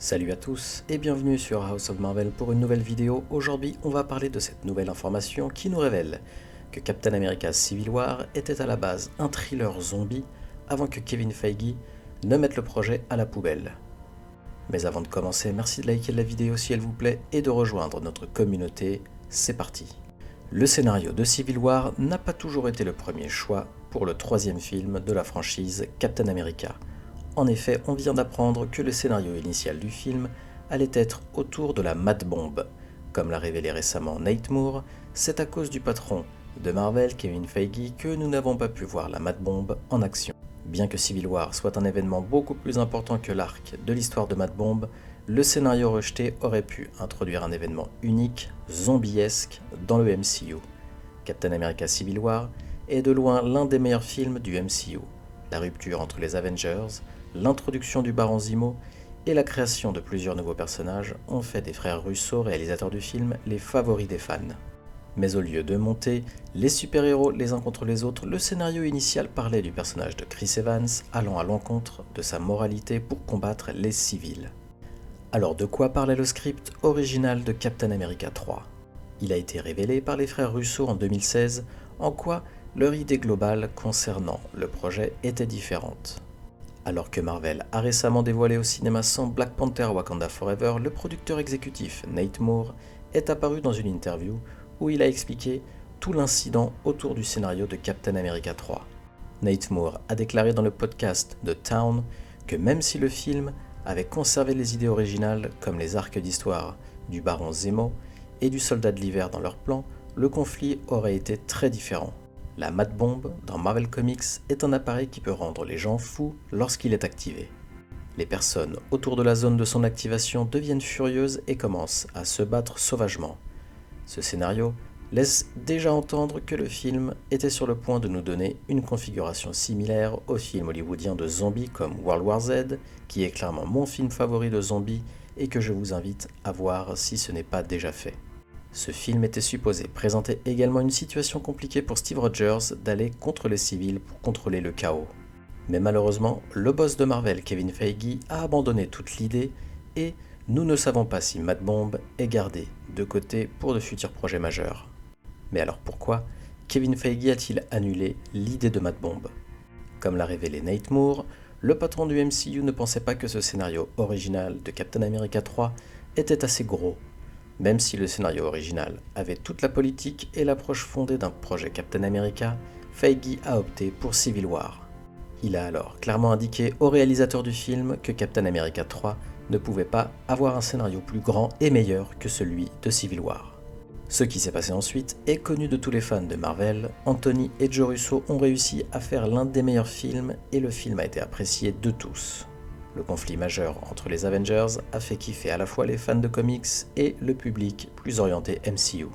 Salut à tous et bienvenue sur House of Marvel pour une nouvelle vidéo. Aujourd'hui, on va parler de cette nouvelle information qui nous révèle que Captain America Civil War était à la base un thriller zombie avant que Kevin Feige ne mette le projet à la poubelle. Mais avant de commencer, merci de liker la vidéo si elle vous plaît et de rejoindre notre communauté. C'est parti. Le scénario de Civil War n'a pas toujours été le premier choix pour le troisième film de la franchise Captain America. En effet, on vient d'apprendre que le scénario initial du film allait être autour de la Mad Bomb. Comme l'a révélé récemment Nate Moore, c'est à cause du patron de Marvel, Kevin Feige, que nous n'avons pas pu voir la Mad Bomb en action. Bien que Civil War soit un événement beaucoup plus important que l'arc de l'histoire de Mad Bomb, le scénario rejeté aurait pu introduire un événement unique, zombiesque, dans le MCU. Captain America Civil War est de loin l'un des meilleurs films du MCU. La rupture entre les Avengers, l'introduction du Baron Zemo et la création de plusieurs nouveaux personnages ont fait des frères Russo, réalisateurs du film, les favoris des fans. Mais au lieu de monter les super-héros les uns contre les autres, le scénario initial parlait du personnage de Chris Evans allant à l'encontre de sa moralité pour combattre les civils. Alors de quoi parlait le script original de Captain America 3 ? Il a été révélé par les frères Russo en 2016, en quoi leur idée globale concernant le projet était différente. Alors que Marvel a récemment dévoilé au cinéma son Black Panther Wakanda Forever, le producteur exécutif Nate Moore est apparu dans une interview où il a expliqué tout l'incident autour du scénario de Captain America 3. Nate Moore a déclaré dans le podcast The Town que même si le film avait conservé les idées originales comme les arcs d'histoire du Baron Zemo et du Soldat de l'Hiver dans leur plan, le conflit aurait été très différent. La Mad Bomb, dans Marvel Comics, est un appareil qui peut rendre les gens fous lorsqu'il est activé. Les personnes autour de la zone de son activation deviennent furieuses et commencent à se battre sauvagement. Ce scénario laisse déjà entendre que le film était sur le point de nous donner une configuration similaire au film hollywoodien de zombies comme World War Z, qui est clairement mon film favori de zombies et que je vous invite à voir si ce n'est pas déjà fait. Ce film était supposé présenter également une situation compliquée pour Steve Rogers d'aller contre les civils pour contrôler le chaos. Mais malheureusement, le boss de Marvel, Kevin Feige, a abandonné toute l'idée et nous ne savons pas si Mad Bomb est gardé de côté pour de futurs projets majeurs. Mais alors pourquoi Kevin Feige a-t-il annulé l'idée de Mad Bomb ? Comme l'a révélé Nate Moore, le patron du MCU ne pensait pas que ce scénario original de Captain America 3 était assez gros. Même si le scénario original avait toute la politique et l'approche fondée d'un projet Captain America, Feige a opté pour Civil War. Il a alors clairement indiqué au réalisateur du film que Captain America 3 ne pouvait pas avoir un scénario plus grand et meilleur que celui de Civil War. Ce qui s'est passé ensuite est connu de tous les fans de Marvel. Anthony et Joe Russo ont réussi à faire l'un des meilleurs films et le film a été apprécié de tous. Le conflit majeur entre les Avengers a fait kiffer à la fois les fans de comics et le public plus orienté MCU.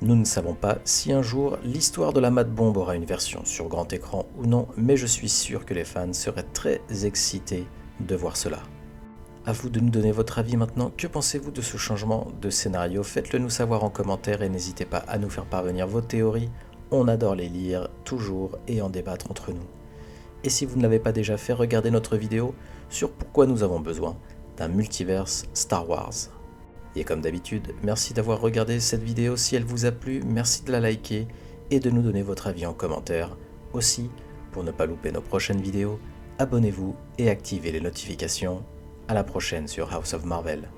Nous ne savons pas si un jour l'histoire de la Mad Bomb aura une version sur grand écran ou non, mais je suis sûr que les fans seraient très excités de voir cela. À vous de nous donner votre avis maintenant. Que pensez-vous de ce changement de scénario ? Faites-le nous savoir en commentaire et n'hésitez pas à nous faire parvenir vos théories. On adore les lire, toujours, et en débattre entre nous. Et si vous ne l'avez pas déjà fait, regardez notre vidéo sur pourquoi nous avons besoin d'un multiverse Star Wars. Et comme d'habitude, merci d'avoir regardé cette vidéo. Si elle vous a plu, merci de la liker et de nous donner votre avis en commentaire. Aussi, pour ne pas louper nos prochaines vidéos, abonnez-vous et activez les notifications. À la prochaine sur House of Marvel.